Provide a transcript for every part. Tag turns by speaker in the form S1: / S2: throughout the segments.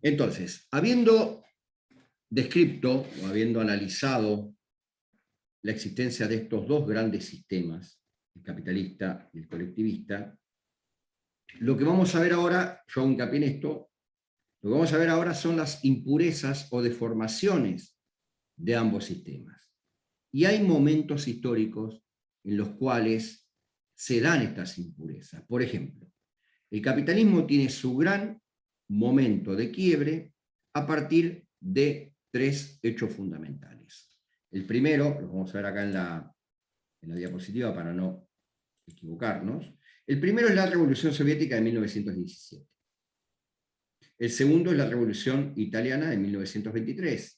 S1: Entonces, habiendo descrito o habiendo analizado la existencia de estos dos grandes sistemas, el capitalista y el colectivista, lo que vamos a ver ahora, yo hago hincapié en esto, lo que vamos a ver ahora son las impurezas o deformaciones de ambos sistemas. Y hay momentos históricos en los cuales se dan estas impurezas. Por ejemplo, el capitalismo tiene su gran momento de quiebre a partir de tres hechos fundamentales. El primero, lo vamos a ver acá en la diapositiva para no equivocarnos. El primero es la Revolución Soviética de 1917. El segundo es la Revolución Italiana de 1923.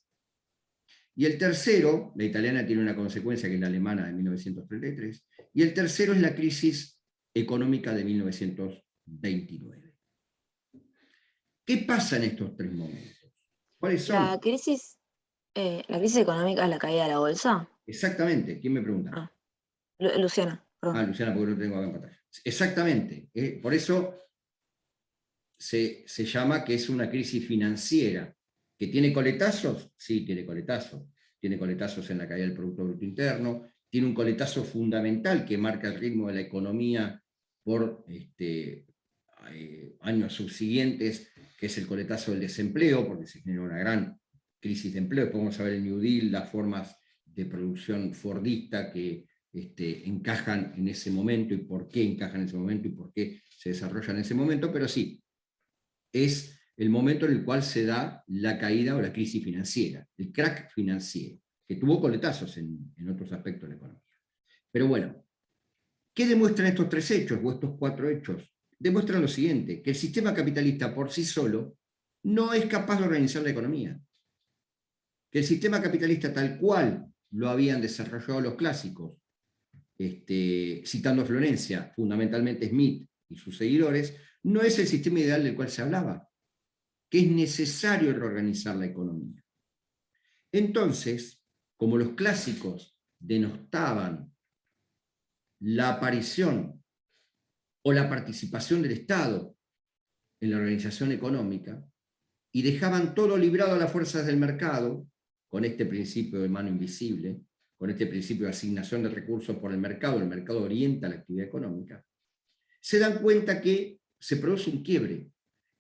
S1: Y el tercero, la italiana tiene una consecuencia que es la alemana de 1933, y el tercero es la crisis económica de 1929. ¿Qué pasa en estos tres momentos? ¿Cuáles son?
S2: La crisis económica es la caída de la bolsa.
S1: Exactamente, ¿quién me pregunta?
S2: Ah, Luciana, perdón.
S1: Luciana, porque no tengo acá en pantalla. Exactamente, por eso se llama que es una crisis financiera. ¿Que tiene coletazos? Sí, tiene coletazos. Tiene coletazos en la caída del Producto Bruto Interno, tiene un coletazo fundamental que marca el ritmo de la economía por años subsiguientes, que es el coletazo del desempleo, porque se genera una gran crisis de empleo. Después vamos a ver el New Deal, las formas de producción fordista que encajan en ese momento y por qué encajan en ese momento y por qué se desarrollan en ese momento, pero sí, es el momento en el cual se da la caída o la crisis financiera, el crack financiero, que tuvo coletazos en otros aspectos de la economía. Pero bueno, ¿qué demuestran estos tres hechos o estos cuatro hechos? Demuestran lo siguiente, que el sistema capitalista por sí solo no es capaz de organizar la economía. Que el sistema capitalista tal cual lo habían desarrollado los clásicos, citando a Florencia, fundamentalmente Smith y sus seguidores, no es el sistema ideal del cual se hablaba, que es necesario reorganizar la economía. Entonces, como los clásicos denostaban la aparición o la participación del Estado en la organización económica y dejaban todo librado a las fuerzas del mercado, con este principio de mano invisible, con este principio de asignación de recursos por el mercado orienta la actividad económica, se dan cuenta que se produce un quiebre,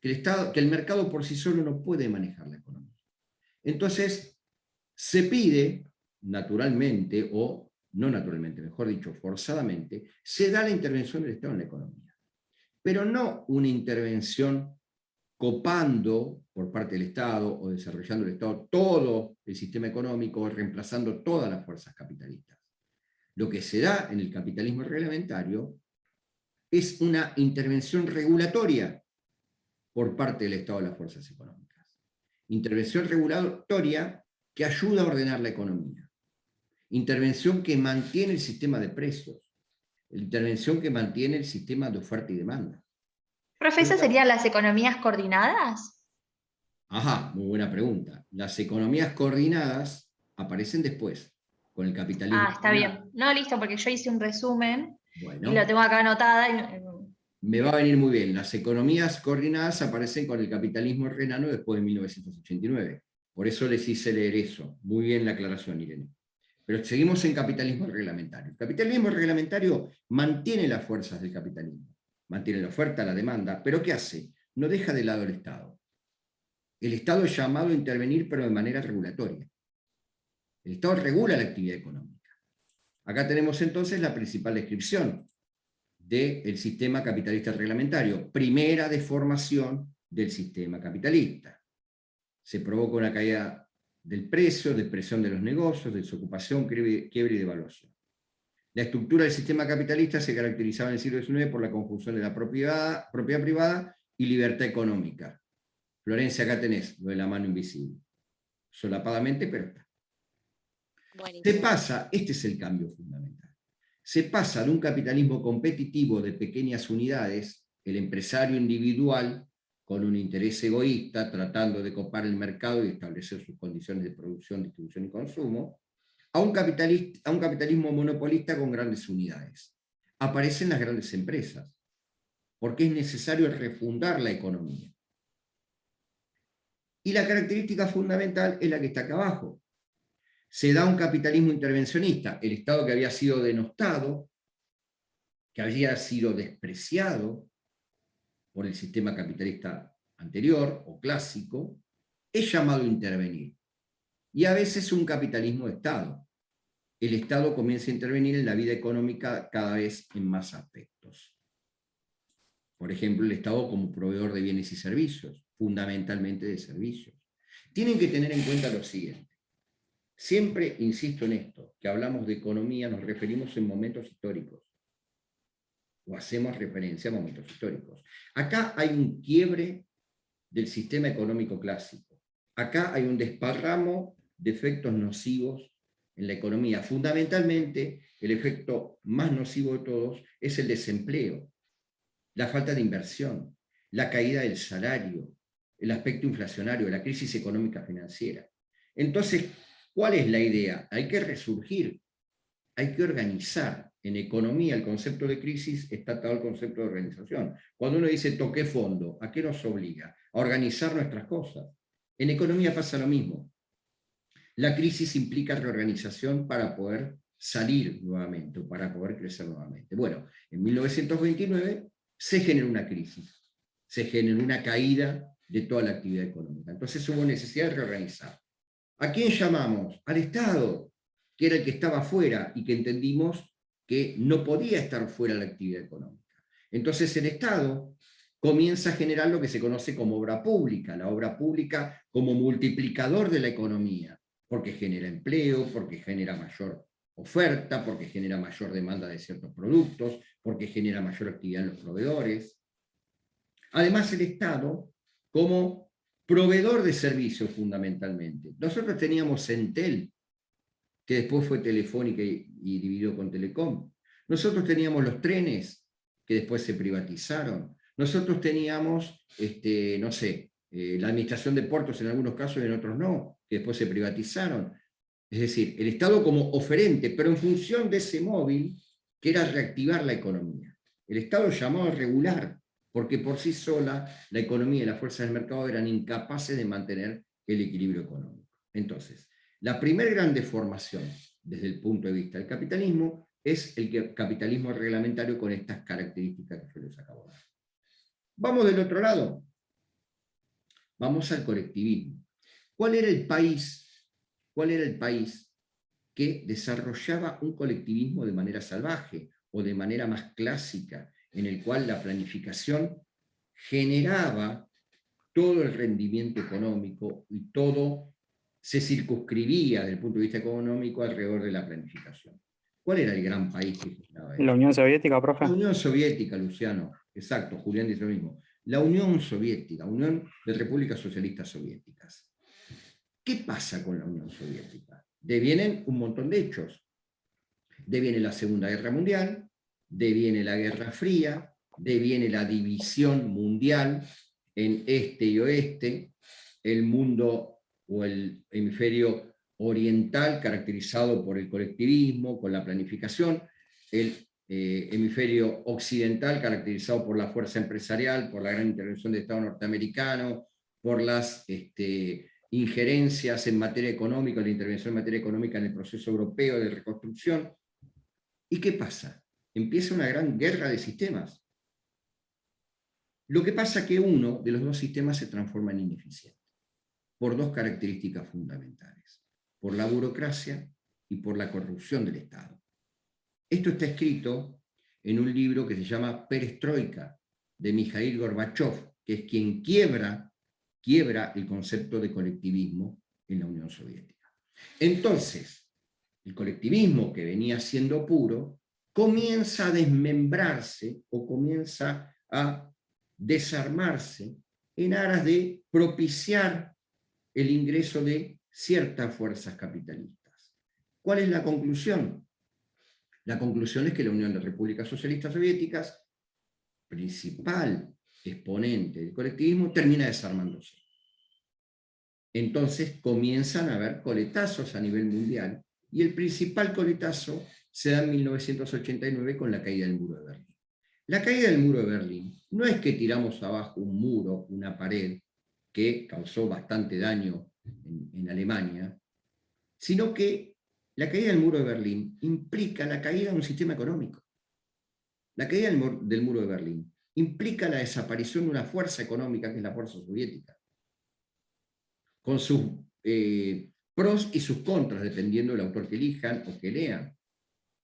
S1: que el mercado por sí solo no puede manejar la economía. Entonces, se pide, naturalmente, o no naturalmente, mejor dicho, forzadamente, se da la intervención del Estado en la economía. Pero no una intervención copando por parte del Estado o desarrollando el Estado todo el sistema económico, reemplazando todas las fuerzas capitalistas. Lo que se da en el capitalismo reglamentario es una intervención regulatoria por parte del Estado de las fuerzas económicas. Intervención regulatoria que ayuda a ordenar la economía. Intervención que mantiene el sistema de precios. Intervención que mantiene el sistema de oferta y demanda.
S3: ¿Profe, esas serían las economías coordinadas?
S1: Ajá, muy buena pregunta. Las economías coordinadas aparecen después, con el capitalismo.
S3: Está bien. No, listo, porque yo hice un resumen y lo
S1: Bueno,
S3: tengo acá anotada.
S1: me va a venir muy bien. Las economías coordinadas aparecen con el capitalismo renano después de 1989. Por eso les hice leer eso. Muy bien la aclaración, Irene. Pero seguimos en capitalismo reglamentario. El capitalismo reglamentario mantiene las fuerzas del capitalismo. Mantiene la oferta, la demanda, pero ¿qué hace? No deja de lado el Estado. El Estado es llamado a intervenir, pero de manera regulatoria. El Estado regula la actividad económica. Acá tenemos entonces la principal descripción del sistema capitalista reglamentario. Primera deformación del sistema capitalista. Se provoca una caída del precio, depresión de los negocios, desocupación, quiebre y devaluación. La estructura del sistema capitalista se caracterizaba en el siglo XIX por la conjunción de la propiedad privada y libertad económica. Florencia, acá tenés lo de la mano invisible. Solapadamente, pero está. Se pasa, este es el cambio fundamental, se pasa de un capitalismo competitivo de pequeñas unidades, el empresario individual con un interés egoísta tratando de copar el mercado y establecer sus condiciones de producción, distribución y consumo, a un capitalismo monopolista con grandes unidades. Aparecen las grandes empresas, porque es necesario refundar la economía. Y la característica fundamental es la que está acá abajo. Se da un capitalismo intervencionista, el Estado que había sido denostado, que había sido despreciado por el sistema capitalista anterior o clásico, es llamado a intervenir. Y a veces un capitalismo de Estado. El Estado comienza a intervenir en la vida económica cada vez en más aspectos. Por ejemplo, el Estado como proveedor de bienes y servicios, fundamentalmente de servicios. Tienen que tener en cuenta lo siguiente. Siempre insisto en esto, que hablamos de economía, nos referimos en momentos históricos, o hacemos referencia a momentos históricos. Acá hay un quiebre del sistema económico clásico. Acá hay un desparramo de efectos nocivos en la economía. Fundamentalmente, el efecto más nocivo de todos es el desempleo, la falta de inversión, la caída del salario, el aspecto inflacionario, la crisis económica financiera. Entonces, ¿cuál es la idea? Hay que resurgir, hay que organizar. En economía, el concepto de crisis está atado al concepto de organización. Cuando uno dice toqué fondo, ¿a qué nos obliga? A organizar nuestras cosas. En economía pasa lo mismo. La crisis implica reorganización para poder salir nuevamente, o para poder crecer nuevamente. Bueno, en 1929 se generó una crisis, se generó una caída de toda la actividad económica. Entonces hubo necesidad de reorganizar. ¿A quién llamamos? Al Estado, que era el que estaba fuera y que entendimos que no podía estar fuera de la actividad económica. Entonces el Estado comienza a generar lo que se conoce como obra pública, la obra pública como multiplicador de la economía, porque genera empleo, porque genera mayor oferta, porque genera mayor demanda de ciertos productos, porque genera mayor actividad en los proveedores. Además, el Estado como proveedor de servicios fundamentalmente. Nosotros teníamos Entel, que después fue Telefónica y dividió con Telecom. Nosotros teníamos los trenes, que después se privatizaron. Nosotros teníamos, no sé, la administración de puertos en algunos casos y en otros no, que después se privatizaron. Es decir, el Estado como oferente, pero en función de ese móvil, que era reactivar la economía. El Estado llamado a regular, porque por sí sola la economía y las fuerzas del mercado eran incapaces de mantener el equilibrio económico. Entonces, la primera gran deformación desde el punto de vista del capitalismo es el capitalismo reglamentario con estas características que yo les acabo de dar. Vamos del otro lado. Vamos al colectivismo. ¿Cuál era el país que desarrollaba un colectivismo de manera salvaje o de manera más clásica, en el cual la planificación generaba todo el rendimiento económico y todo se circunscribía desde el punto de vista económico alrededor de la planificación? ¿Cuál era el gran país que generaba eso?
S4: La Unión Soviética, profe.
S1: La Unión Soviética, Luciano. Exacto, Julián dice lo mismo. La Unión Soviética, Unión de Repúblicas Socialistas Soviéticas. ¿Qué pasa con la Unión Soviética? Devienen un montón de hechos. Deviene la Segunda Guerra Mundial, deviene la Guerra Fría, deviene la división mundial en este y oeste, el mundo o el hemisferio oriental caracterizado por el colectivismo, con la planificación, el hemisferio occidental caracterizado por la fuerza empresarial, por la gran intervención del Estado norteamericano, por las injerencias en materia económica, la intervención en materia económica en el proceso europeo de reconstrucción. ¿Y qué pasa? Empieza una gran guerra de sistemas. Lo que pasa es que uno de los dos sistemas se transforma en ineficiente, por dos características fundamentales, por la burocracia y por la corrupción del Estado. Esto está escrito en un libro que se llama Perestroika, de Mikhail Gorbachev, que es quien quiebra el concepto de colectivismo en la Unión Soviética. Entonces, el colectivismo que venía siendo puro, comienza a desmembrarse o comienza a desarmarse en aras de propiciar el ingreso de ciertas fuerzas capitalistas. ¿Cuál es la conclusión? La conclusión es que la Unión de Repúblicas Socialistas Soviéticas, principal exponente del colectivismo, termina desarmándose. Entonces comienzan a haber coletazos a nivel mundial, y el principal coletazo se da en 1989 con la caída del muro de Berlín. La caída del muro de Berlín no es que tiramos abajo un muro, una pared, que causó bastante daño en Alemania, sino que la caída del muro de Berlín implica la caída de un sistema económico. La caída del muro de Berlín implica la desaparición de una fuerza económica que es la fuerza soviética, con sus pros y sus contras, dependiendo del autor que elijan o que lean,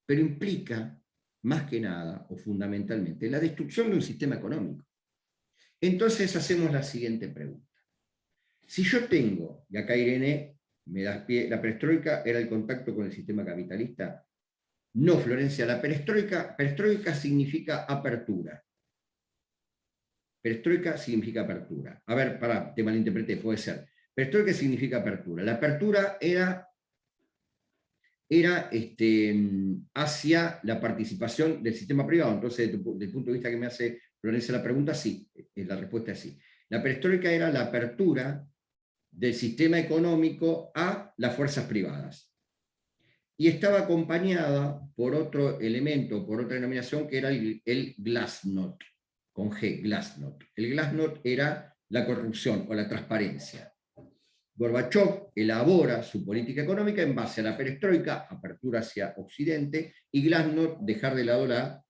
S1: pero implica, más que nada, o fundamentalmente, la destrucción de un sistema económico. Entonces hacemos la siguiente pregunta. Si yo tengo, y acá Irene me das pie, la perestroika era el contacto con el sistema capitalista. No, Florencia, la perestroika significa apertura. Perestroika significa apertura. A ver, pará, te malinterpreté, puede ser. Perestroika significa apertura. La apertura era hacia la participación del sistema privado. Entonces, desde el punto de vista que me hace Florencia la pregunta, sí, la respuesta es sí. La perestroika era la apertura del sistema económico a las fuerzas privadas. Y estaba acompañada por otro elemento, por otra denominación, que era el glasnost, con G, glasnost. El glasnost era la corrupción o la transparencia. Gorbachov elabora su política económica en base a la perestroika, apertura hacia Occidente, y glasnost, dejar de lado la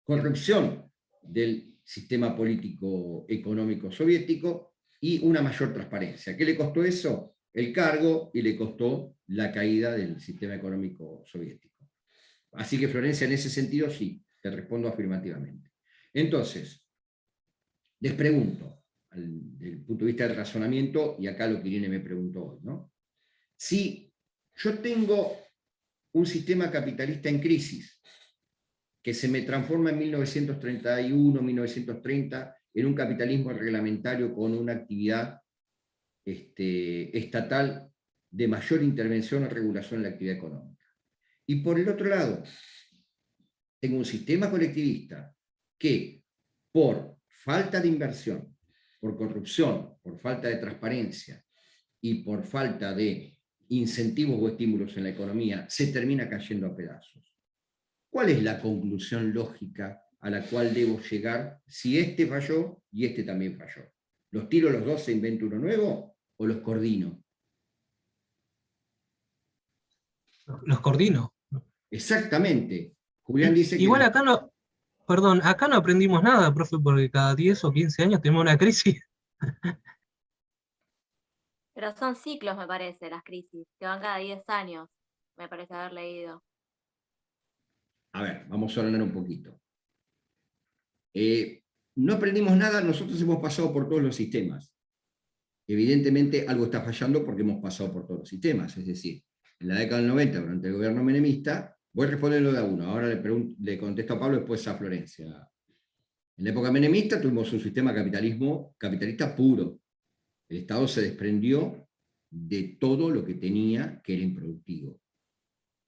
S1: corrupción del sistema político económico soviético y una mayor transparencia. ¿Qué le costó eso? El cargo, y le costó la caída del sistema económico soviético. Así que, Florencia, en ese sentido sí, te respondo afirmativamente. Entonces, les pregunto, desde el punto de vista del razonamiento, y acá lo que Irene me preguntó hoy, ¿no? Si yo tengo un sistema capitalista en crisis, que se me transforma en 1931, 1930, en un capitalismo reglamentario con una actividad estatal de mayor intervención o regulación en la actividad económica. Y por el otro lado, tengo un sistema colectivista que, por falta de inversión, por corrupción, por falta de transparencia y por falta de incentivos o estímulos en la economía, se termina cayendo a pedazos. ¿Cuál es la conclusión lógica a la cual debo llegar si este falló y este también falló? ¿Los tiro los dos e invento uno nuevo o los coordino?
S4: Los coordino.
S1: Exactamente. Julián dice que...
S4: Igual acá no, perdón, acá no aprendimos nada, profe, porque cada 10 o 15 años tenemos una crisis.
S5: Pero son ciclos, me parece, las crisis, que van cada 10 años, me parece haber leído.
S1: A ver, vamos a ordenar un poquito. No aprendimos nada, nosotros hemos pasado por todos los sistemas. Evidentemente algo está fallando porque hemos pasado por todos los sistemas. Es decir, en la década del 90, durante el gobierno menemista, voy a responderlo de a uno. Ahora le contesto a Pablo, después a Florencia. En la época menemista tuvimos un sistema capitalista puro. El Estado se desprendió de todo lo que tenía que era improductivo.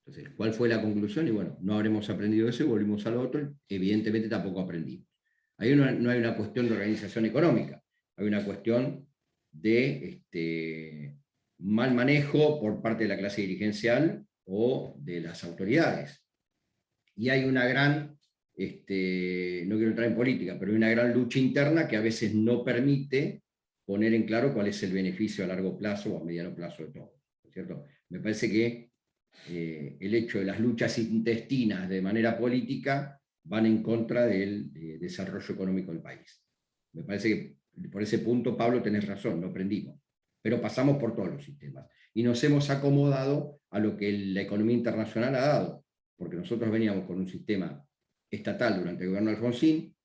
S1: Entonces, ¿cuál fue la conclusión? Y bueno, no habremos aprendido eso y volvimos a lo otro. Evidentemente tampoco aprendimos. Ahí no hay una cuestión de organización económica, hay una cuestión de mal manejo por parte de la clase dirigencial o de las autoridades. Y hay una gran, no quiero entrar en política, pero hay una gran lucha interna que a veces no permite poner en claro cuál es el beneficio a largo plazo o a mediano plazo de todo, ¿cierto? Me parece que el hecho de las luchas intestinas de manera política van en contra del desarrollo económico del país. Me parece que por ese punto, Pablo, tenés razón, no aprendimos, pero pasamos por todos los sistemas y nos hemos acomodado a lo que la economía internacional ha dado, porque nosotros veníamos con un sistema estatal durante el gobierno de Alfonsín,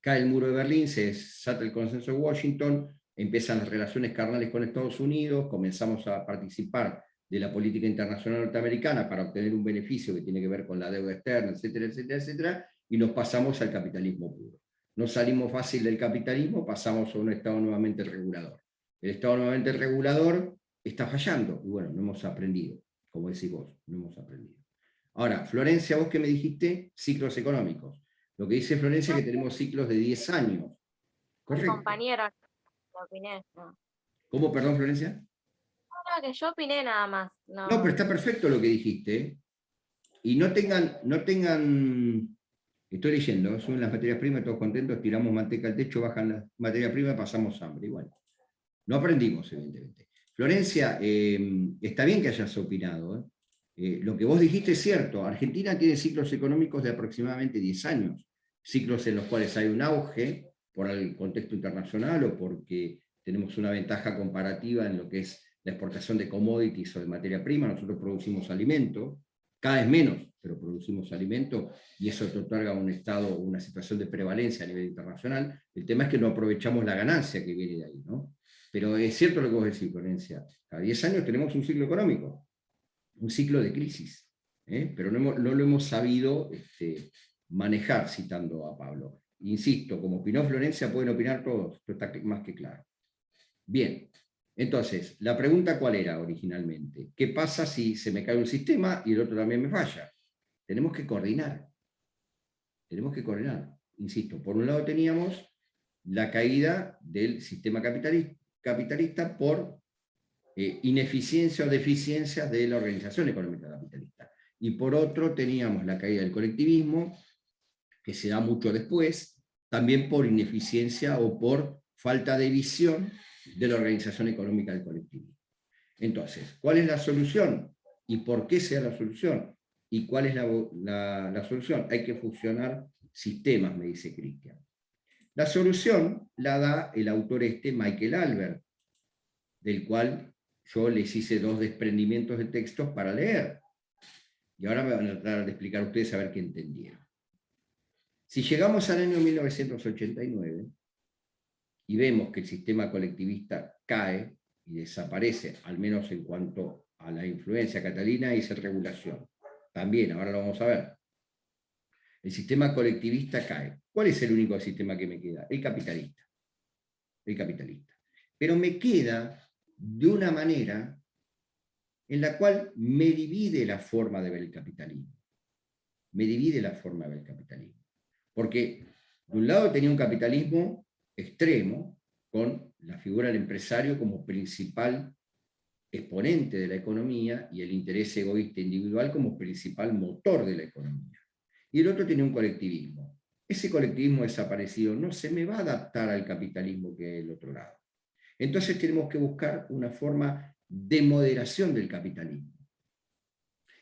S1: cae el muro de Berlín, se desata el consenso de Washington, empiezan las relaciones carnales con Estados Unidos, comenzamos a participar de la política internacional norteamericana para obtener un beneficio que tiene que ver con la deuda externa, etcétera, etcétera, etcétera, y nos pasamos al capitalismo puro. No salimos fácil del capitalismo, pasamos a un Estado nuevamente regulador. El Estado nuevamente regulador está fallando, y bueno, no hemos aprendido, como decís vos, no hemos aprendido. Ahora, Florencia, vos que me dijiste, ciclos económicos. Lo que dice Florencia es que tenemos ciclos de 10 años. Correcto.
S5: Compañero, no opiné, no.
S1: ¿Cómo, perdón, Florencia?
S5: No, que yo opiné nada más. No,
S1: No, pero está perfecto lo que dijiste, ¿eh? Y no tengan, estoy leyendo, suben las materias primas, todos contentos, tiramos manteca al techo, bajan las materias primas, pasamos hambre. Igual, No aprendimos, evidentemente. Florencia, está bien que hayas opinado. Lo que vos dijiste es cierto. Argentina tiene ciclos económicos de aproximadamente 10 años. Ciclos en los cuales hay un auge por el contexto internacional o porque tenemos una ventaja comparativa en lo que es la exportación de commodities o de materia prima. Nosotros producimos alimento, cada vez menos, pero producimos alimento, y eso te otorga un estado, una situación de prevalencia a nivel internacional. El tema es que no aprovechamos la ganancia que viene de ahí, ¿no? Pero es cierto lo que vos decís, Florencia. Cada 10 años tenemos un ciclo económico, un ciclo de crisis, pero no lo hemos sabido manejar, citando a Pablo. Insisto, como opinó Florencia, pueden opinar todos, esto está más que claro. Bien, entonces, la pregunta ¿cuál era originalmente? ¿Qué pasa si se me cae un sistema y el otro también me falla? Tenemos que coordinar. Tenemos que coordinar. Insisto, por un lado teníamos la caída del sistema capitalista por ineficiencia o deficiencias de la organización económica capitalista. Y por otro teníamos la caída del colectivismo, que se da mucho después, también por ineficiencia o por falta de visión de la organización económica del colectivismo. Entonces, ¿cuál es la solución? ¿Y por qué sea la solución? ¿Y cuál es la solución? Hay que fusionar sistemas, me dice Cristian. La solución la da el autor Michael Albert, del cual yo les hice 2 desprendimientos de textos para leer. Y ahora me van a tratar de explicar a ustedes a ver qué entendieron. Si llegamos al año 1989 y vemos que el sistema colectivista cae y desaparece, al menos en cuanto a la influencia catalina y esa regulación, también, ahora lo vamos a ver, el sistema colectivista cae. ¿Cuál es el único sistema que me queda? El capitalista. El capitalista. Pero me queda de una manera en la cual me divide la forma de ver el capitalismo. Me divide la forma de ver el capitalismo. Porque de un lado tenía un capitalismo extremo, con la figura del empresario como principal exponente de la economía y el interés egoísta individual como principal motor de la economía. Y el otro tenía un colectivismo. Ese colectivismo desaparecido no se me va a adaptar al capitalismo que hay del otro lado. Entonces tenemos que buscar una forma de moderación del capitalismo.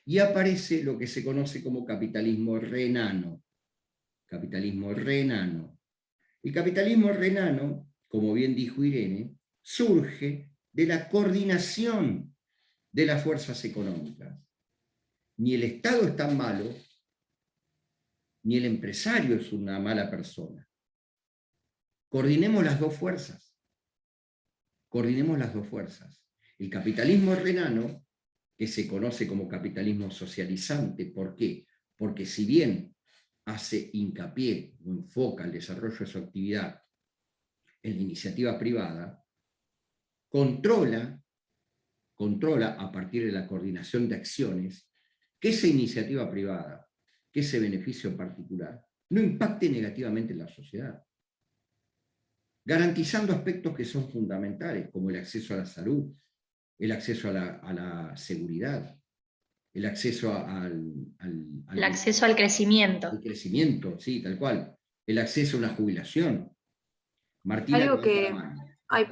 S1: Y aparece lo que se conoce como capitalismo renano. Capitalismo renano. El capitalismo renano, como bien dijo Irene, surge de la coordinación de las fuerzas económicas. Ni el Estado es tan malo, ni el empresario es una mala persona. Coordinemos las dos fuerzas. Coordinemos las dos fuerzas. El capitalismo renano, que se conoce como capitalismo socializante, ¿por qué? Porque si bien hace hincapié o enfoca el desarrollo de su actividad en la iniciativa privada, controla a partir de la coordinación de acciones que esa iniciativa privada, que ese beneficio particular, no impacte negativamente en la sociedad, garantizando aspectos que son fundamentales, como el acceso a la salud, el acceso a la seguridad, el acceso
S3: El acceso al crecimiento.
S1: El crecimiento, sí, tal cual. El acceso a una jubilación. Martina,
S2: Algo que... Ay,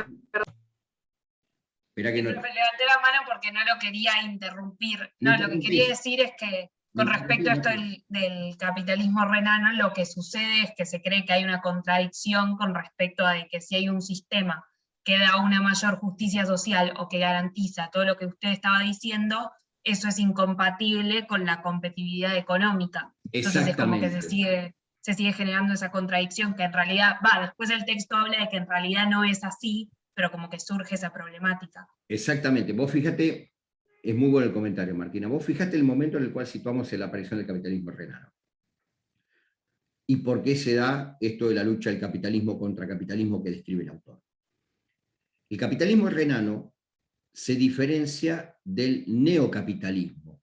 S1: Espera que no...
S6: Levanté la mano porque no lo quería interrumpir. No, lo que quería decir es que con respecto a esto del capitalismo renano, lo que sucede es que se cree que hay una contradicción con respecto a de que si hay un sistema que da una mayor justicia social o que garantiza todo lo que usted estaba diciendo, eso es incompatible con la competitividad económica. Entonces es como que se sigue generando esa contradicción que en realidad, después el texto habla de que en realidad no es así, pero como que surge esa problemática.
S1: Exactamente. Vos fíjate, es muy bueno el comentario, Martina, vos fíjate el momento en el cual situamos la aparición del capitalismo renano. ¿Y por qué se da esto de la lucha del capitalismo contra capitalismo que describe el autor? El capitalismo renano se diferencia del neocapitalismo.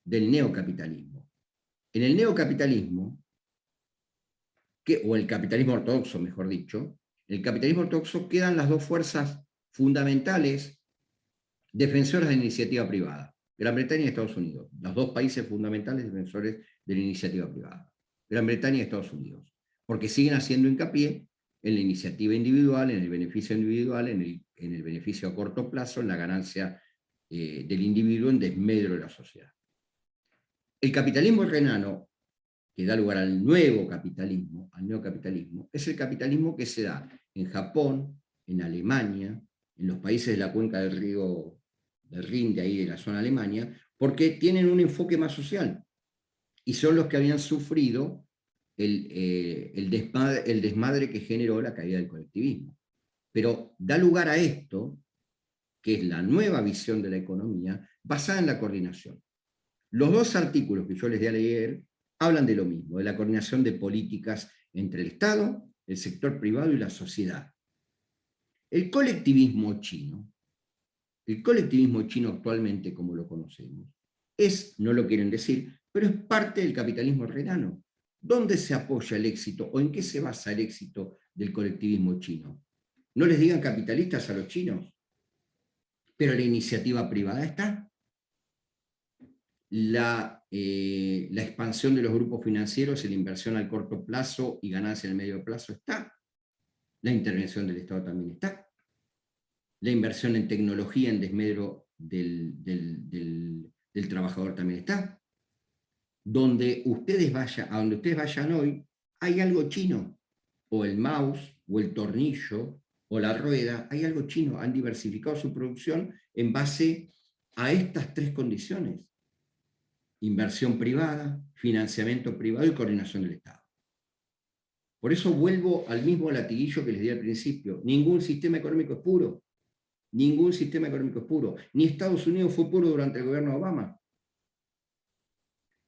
S1: En el neocapitalismo, o el capitalismo ortodoxo, mejor dicho, en el capitalismo ortodoxo quedan las dos fuerzas fundamentales defensoras de la iniciativa privada, Gran Bretaña y Estados Unidos, los dos países fundamentales defensores de la iniciativa privada, Gran Bretaña y Estados Unidos, porque siguen haciendo hincapié en la iniciativa individual, en el beneficio individual, en el beneficio a corto plazo, en la ganancia del individuo en desmedro de la sociedad. El capitalismo renano, que da lugar al nuevo capitalismo, al neocapitalismo, es el capitalismo que se da en Japón, en Alemania, en los países de la cuenca del río del Rin, de ahí de la zona Alemania, porque tienen un enfoque más social, y son los que habían sufrido el desmadre que generó la caída del colectivismo. Pero da lugar a esto, que es la nueva visión de la economía, basada en la coordinación. Los dos artículos que yo les di a leer hablan de lo mismo, de la coordinación de políticas entre el Estado, el sector privado y la sociedad. El colectivismo chino actualmente, como lo conocemos, no lo quieren decir, pero es parte del capitalismo renano. ¿Dónde se apoya el éxito o en qué se basa el éxito del colectivismo chino? No les digan capitalistas a los chinos, pero la iniciativa privada está. La expansión de los grupos financieros y la inversión al corto plazo y ganancia en el medio plazo está. La intervención del Estado también está. La inversión en tecnología en desmedro del trabajador también está. A donde ustedes vayan hoy, hay algo chino. O el mouse, o el tornillo, o la rueda, hay algo chino. Han diversificado su producción en base a estas tres condiciones: inversión privada, financiamiento privado y coordinación del Estado. Por eso vuelvo al mismo latiguillo que les di al principio. Ningún sistema económico es puro. Ningún sistema económico es puro. Ni Estados Unidos fue puro durante el gobierno de Obama.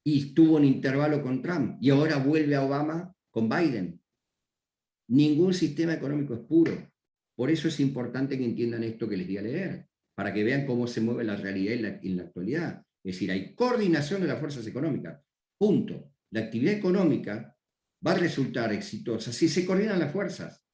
S1: Y estuvo en intervalo con Trump. Y ahora vuelve a Obama con Biden. Ningún sistema económico es puro. Por eso es importante que entiendan esto que les di a leer, para que vean cómo se mueve la realidad en la actualidad. Es decir, hay coordinación de las fuerzas económicas. Punto. La actividad económica va a resultar exitosa si se coordinan las fuerzas.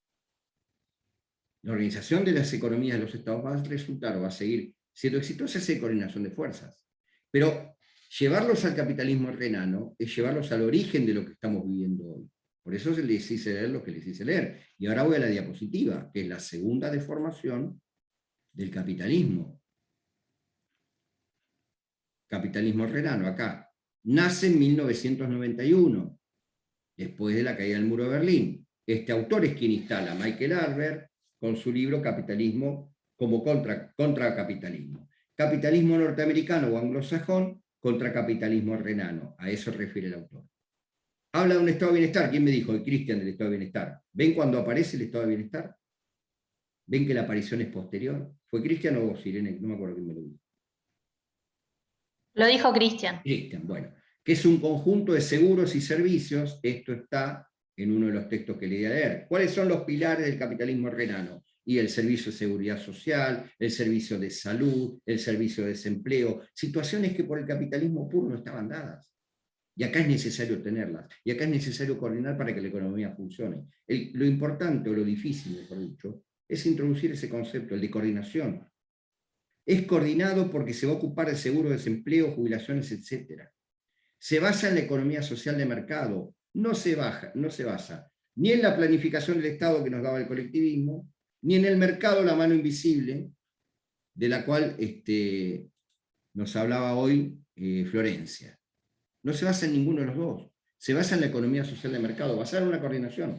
S1: La organización de las economías de los estados va a resultar o va a seguir siendo exitosa esa coordinación de fuerzas. Pero llevarlos al capitalismo renano es llevarlos al origen de lo que estamos viviendo hoy. Por eso les hice leer lo que les hice leer. Y ahora voy a la diapositiva, que es la segunda deformación del capitalismo. Capitalismo renano, acá. Nace en 1991, después de la caída del muro de Berlín. Este autor es quien instala, Michael Arber, con su libro Capitalismo como contracapitalismo. Capitalismo norteamericano o anglosajón contra capitalismo renano. A eso refiere el autor. Habla de un estado de bienestar. ¿Quién me dijo? El Christian del estado de bienestar. ¿Ven cuando aparece el estado de bienestar? ¿Ven que la aparición es posterior? ¿Fue Christian o vos, Irene? No me acuerdo quién me lo dijo.
S3: Lo dijo Christian.
S1: Christian, bueno. Que es un conjunto de seguros y servicios. Esto está en uno de los textos que le di a leer. ¿Cuáles son los pilares del capitalismo renano? Y el servicio de seguridad social, el servicio de salud, el servicio de desempleo, situaciones que por el capitalismo puro no estaban dadas. Y acá es necesario tenerlas, y acá es necesario coordinar para que la economía funcione. Lo importante, o lo difícil, mejor dicho, es introducir ese concepto, el de coordinación. Es coordinado porque se va a ocupar de seguro de desempleo, jubilaciones, etc. Se basa en la economía social de mercado, no se basa ni en la planificación del Estado que nos daba el colectivismo, ni en el mercado, la mano invisible, de la cual nos hablaba hoy Florencia. No se basa en ninguno de los dos. Se basa en la economía social de mercado, basada en una coordinación.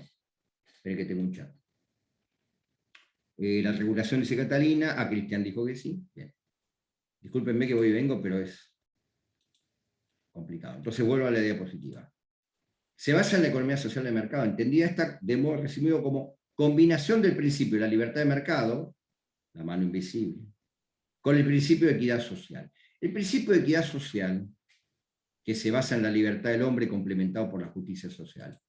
S1: Espera que tengo un chat. La regulación, dice Catalina. Cristian dijo que sí. Bien. Discúlpenme que voy y vengo, pero es complicado. Entonces vuelvo a la diapositiva. Se basa en la economía social de mercado, entendida esta de modo resumido como combinación del principio de la libertad de mercado, la mano invisible, con el principio de equidad social. El principio de equidad social, que se basa en la libertad del hombre complementado por la justicia social,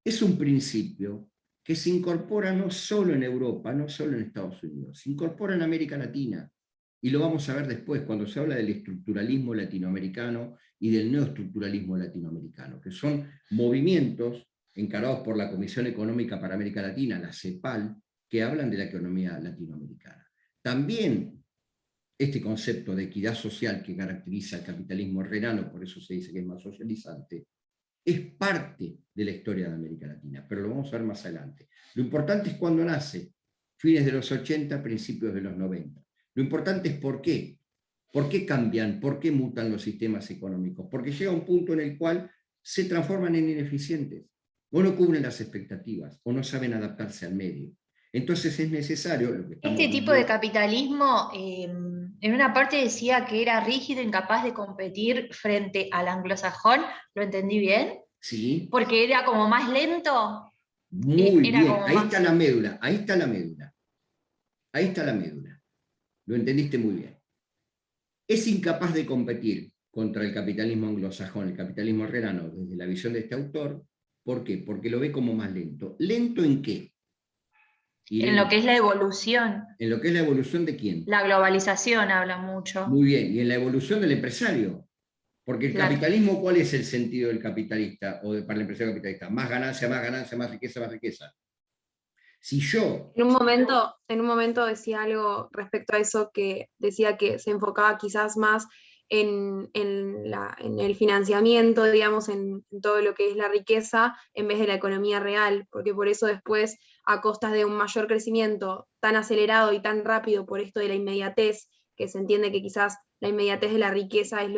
S1: es un principio que se incorpora no solo en Europa, no solo en Estados Unidos, se incorpora en América Latina, y lo vamos a ver después cuando se habla del estructuralismo latinoamericano y del neoestructuralismo latinoamericano, que son movimientos encarados por la Comisión Económica para América Latina, la CEPAL, que hablan de la economía latinoamericana. También este concepto de equidad social que caracteriza el capitalismo renano, por eso se dice que es más socializante, es parte de la historia de América Latina, pero lo vamos a ver más adelante. Lo importante es cuándo nace, fines de los 80, principios de los 90. Lo importante es por qué. ¿Por qué cambian? ¿Por qué mutan los sistemas económicos? Porque llega un punto en el cual se transforman en ineficientes, o no cubren las expectativas, o no saben adaptarse al medio. Entonces es necesario... Lo que estamos
S3: Este tipo de
S1: viendo-
S3: capitalismo, en una parte decía que era rígido, incapaz de competir frente al anglosajón, ¿lo entendí bien?
S1: Sí,
S3: Porque era como más lento,
S1: muy
S3: era
S1: bien,
S3: como
S1: ahí
S3: más...
S1: está la médula, ahí está la médula. Ahí está la médula. Lo entendiste muy bien. Es incapaz de competir contra el capitalismo anglosajón, el capitalismo renano, desde la visión de este autor. ¿Por qué? Porque lo ve como más lento. ¿Lento en qué?
S3: En lo que es la evolución,
S1: ¿En lo que es la evolución de quién?
S3: la globalización habla mucho.
S1: Muy bien, y en la evolución del empresario. Porque el
S3: Claro.
S1: capitalismo, ¿cuál es el sentido del capitalista o para el empresario capitalista? Más ganancia, más riqueza, más riqueza. Si yo...
S7: En un momento decía algo respecto a eso, que decía que se enfocaba quizás más en el financiamiento, digamos, en todo lo que es la riqueza, en vez de la economía real, porque por eso después, a costas de un mayor crecimiento tan acelerado y tan rápido por esto de la inmediatez, que se entiende que quizás la inmediatez de la riqueza es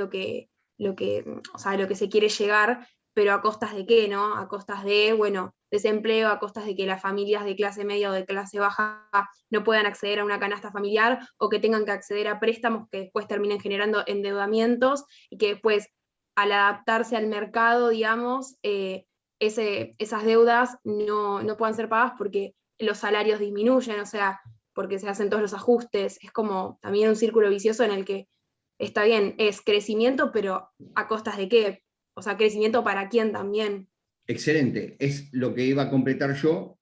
S7: o sea, lo que se quiere llegar, pero a costas de qué, ¿no? A costas de, bueno, desempleo, a costas de que las familias de clase media o de clase baja no puedan acceder a una canasta familiar o que tengan que acceder a préstamos que después terminen generando endeudamientos y que después, al adaptarse al mercado, digamos, esas deudas no puedan ser pagadas porque los salarios disminuyen, o sea, porque se hacen todos los ajustes. Es como también un círculo vicioso en el que está bien, es crecimiento, pero ¿a costas de qué? O sea, crecimiento para quién también.
S1: Excelente, es lo que iba a completar yo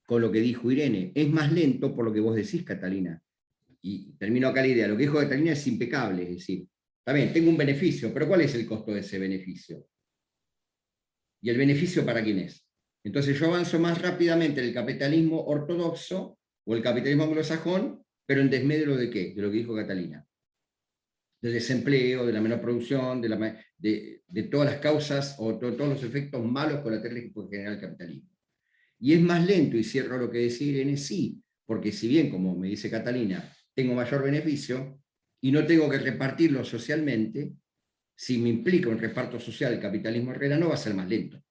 S1: con lo que dijo Irene. Es más lento por lo que vos decís, Catalina. Y termino acá la idea. Lo que dijo Catalina es impecable, es decir, también tengo un beneficio, pero ¿cuál es el costo de ese beneficio? ¿Y el beneficio para quién es? Entonces yo avanzo más rápidamente en el capitalismo ortodoxo o el capitalismo anglosajón, pero en desmedro de qué? De lo que dijo Catalina. Del desempleo, de la menor producción, de todas las causas o todos los efectos malos colaterales que puede generar el capitalismo. Y es más lento, y cierro lo que decía Irene, sí, porque si bien, como me dice Catalina, tengo mayor beneficio y no tengo que repartirlo socialmente, si me implica un reparto social el capitalismo renano va a ser más lento,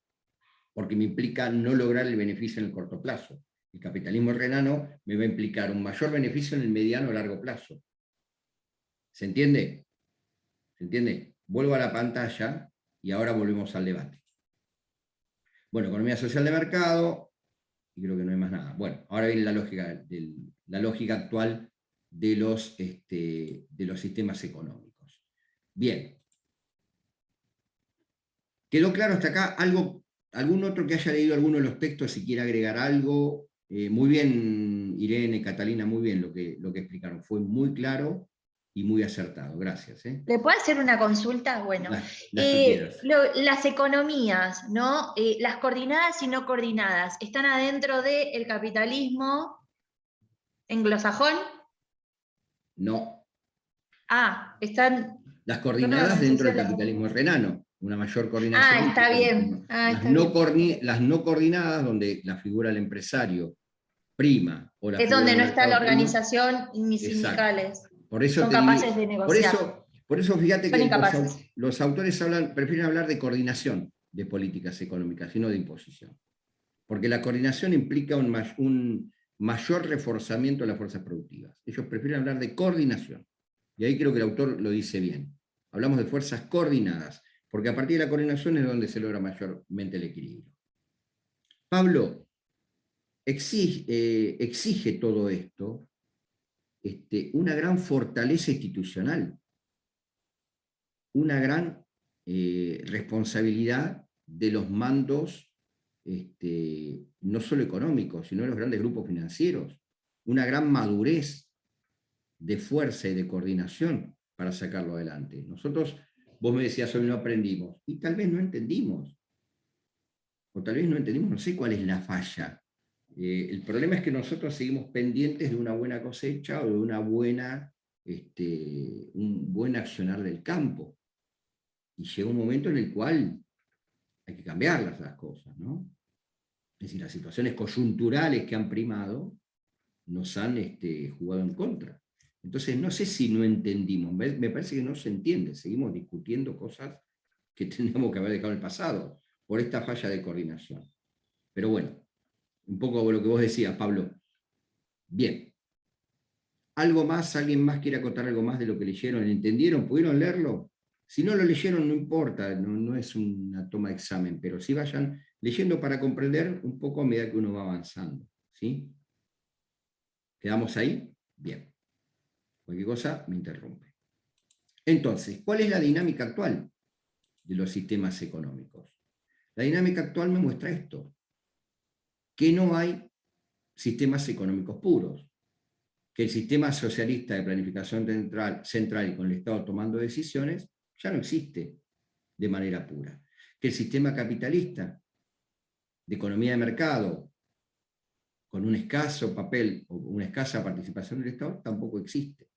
S1: porque me implica no lograr el beneficio en el corto plazo. El capitalismo renano me va a implicar un mayor beneficio en el mediano o largo plazo. ¿Se entiende? ¿Se entiende? Vuelvo a la pantalla y ahora volvemos al debate. Bueno, economía social de mercado, y creo que no hay más nada. Bueno, ahora viene la lógica actual de los sistemas económicos. Bien. ¿Quedó claro hasta acá? ¿Algún otro que haya leído alguno de los textos si quiere agregar algo? Muy bien, Irene, Catalina, muy bien lo que explicaron. Fue muy claro y muy acertado. Gracias.
S3: ¿Le puedo hacer una consulta? Bueno,
S1: Las que quieras.
S3: las economías, ¿no? Las coordinadas y no coordinadas, ¿están adentro del capitalismo anglosajón?
S1: No.
S3: Ah, están...
S1: Las
S3: Yo
S1: coordinadas
S3: no
S1: dentro
S3: sé
S1: del
S3: las-
S1: capitalismo renano, una mayor coordinación.
S3: Ah, está bien. Ah,
S1: Las
S3: está bien.
S1: las no coordinadas, donde la figura del empresario prima, o la
S3: Es
S1: figura
S3: donde
S1: del
S3: no está la
S1: mercado prima.
S3: organización ni
S1: Exacto.
S3: sindicales.
S1: Por eso
S3: Son
S1: te diría-
S3: capaces de negociar.
S1: por eso fíjate
S3: Son
S1: que
S3: incapaces.
S1: los autores prefieren hablar de coordinación de políticas económicas y no de imposición. Porque la coordinación implica un mayor reforzamiento de las fuerzas productivas. Ellos prefieren hablar de coordinación. Y ahí creo que el autor lo dice bien. Hablamos de fuerzas coordinadas, porque a partir de la coordinación es donde se logra mayormente el equilibrio. Pablo, exige todo esto una gran fortaleza institucional, una gran responsabilidad de los mandos, no solo económicos, sino de los grandes grupos financieros, una gran madurez de fuerza y de coordinación para sacarlo adelante. Nosotros, vos me decías hoy no aprendimos, y tal vez no entendimos, o tal vez no entendimos, no sé cuál es la falla. El problema es que nosotros seguimos pendientes de una buena cosecha o de un buen accionar del campo. Y llega un momento en el cual hay que cambiarlas las cosas, ¿no? Es decir, las situaciones coyunturales que han primado nos han jugado en contra. Entonces, no sé si no entendimos, me parece que no se entiende, seguimos discutiendo cosas que tendríamos que haber dejado en el pasado, por esta falla de coordinación. Pero bueno, un poco lo que vos decías, Pablo. Bien. ¿Algo más? ¿Alguien más quiere acotar algo más de lo que leyeron? ¿Entendieron? ¿Pudieron leerlo? Si no lo leyeron, no importa, no es una toma de examen, pero sí vayan leyendo para comprender un poco a medida que uno va avanzando. ¿Sí? ¿Quedamos ahí? Bien. Cualquier cosa me interrumpe. Entonces, ¿cuál es la dinámica actual de los sistemas económicos? La dinámica actual me muestra esto, que no hay sistemas económicos puros, que el sistema socialista de planificación central y con el Estado tomando decisiones ya no existe de manera pura, que el sistema capitalista de economía de mercado con un escaso papel o una escasa participación del Estado tampoco existe.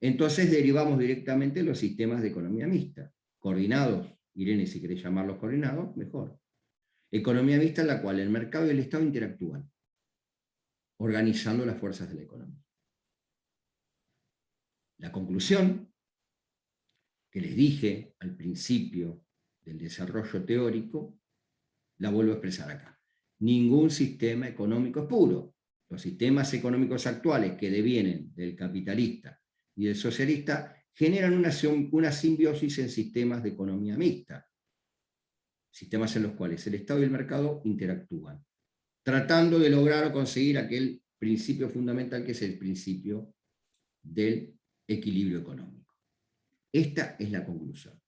S1: Entonces derivamos directamente los sistemas de economía mixta, coordinados, Irene, si querés llamarlos coordinados, mejor. Economía mixta en la cual el mercado y el Estado interactúan, organizando las fuerzas de la economía. La conclusión que les dije al principio del desarrollo teórico, la vuelvo a expresar acá. Ningún sistema económico es puro. Los sistemas económicos actuales que devienen del capitalista y del socialista generan una simbiosis en sistemas de economía mixta. Sistemas en los cuales el Estado y el mercado interactúan, tratando de lograr o conseguir aquel principio fundamental que es el principio del equilibrio económico. Esta es la conclusión.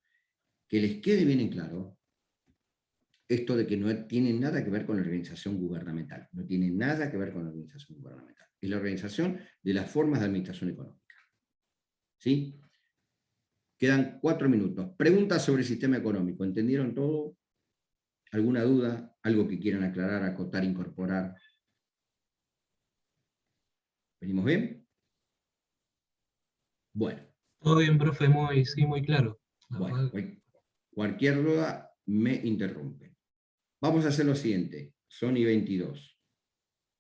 S1: Que les quede bien en claro esto de que no tiene nada que ver con la organización gubernamental. No tiene nada que ver con la organización gubernamental. Es la organización de las formas de administración económica. ¿Sí? Quedan 4 minutos. Preguntas sobre el sistema económico. ¿Entendieron todo? ¿Alguna duda? ¿Algo que quieran aclarar, acotar, incorporar? ¿Venimos bien? Bueno.
S4: Todo bien, profe, muy claro.
S1: Bueno, cualquier duda me interrumpe. Vamos a hacer lo siguiente. Son y 22.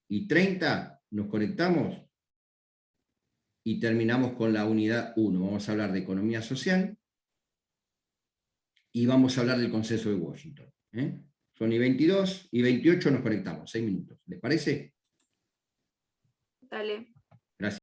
S1: Y 30 nos conectamos y terminamos con la unidad 1. Vamos a hablar de economía social y vamos a hablar del consenso de Washington. Son y 22 y 28 nos conectamos, 6 minutos. ¿Les parece?
S7: Dale.